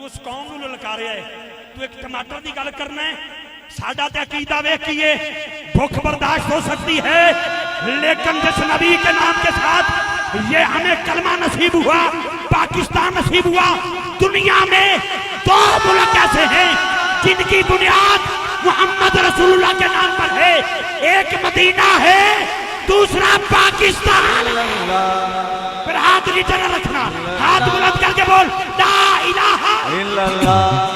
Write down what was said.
اس قوم نو للکا رہا ہے تو ایک ٹماٹر دی گل کرنا ہے ساڈا تے عقیدہ ویکھ کیے بھوک برداشت ہو سکتی ہے لیکن جس نبی کے نام کے ساتھ یہ ہمیں کلمہ نصیب ہوا پاکستان نصیب ہوا دنیا میں دو ملک ایسے ہیں جن کی بنیاد محمد رسول اللہ کے نام پر ہے ایک مدینہ ہے دوسرا پاکستان پھر ہاتھ نیچے نہ رکھنا ہاتھ بلند کر کے بول لا الہ الا اللہ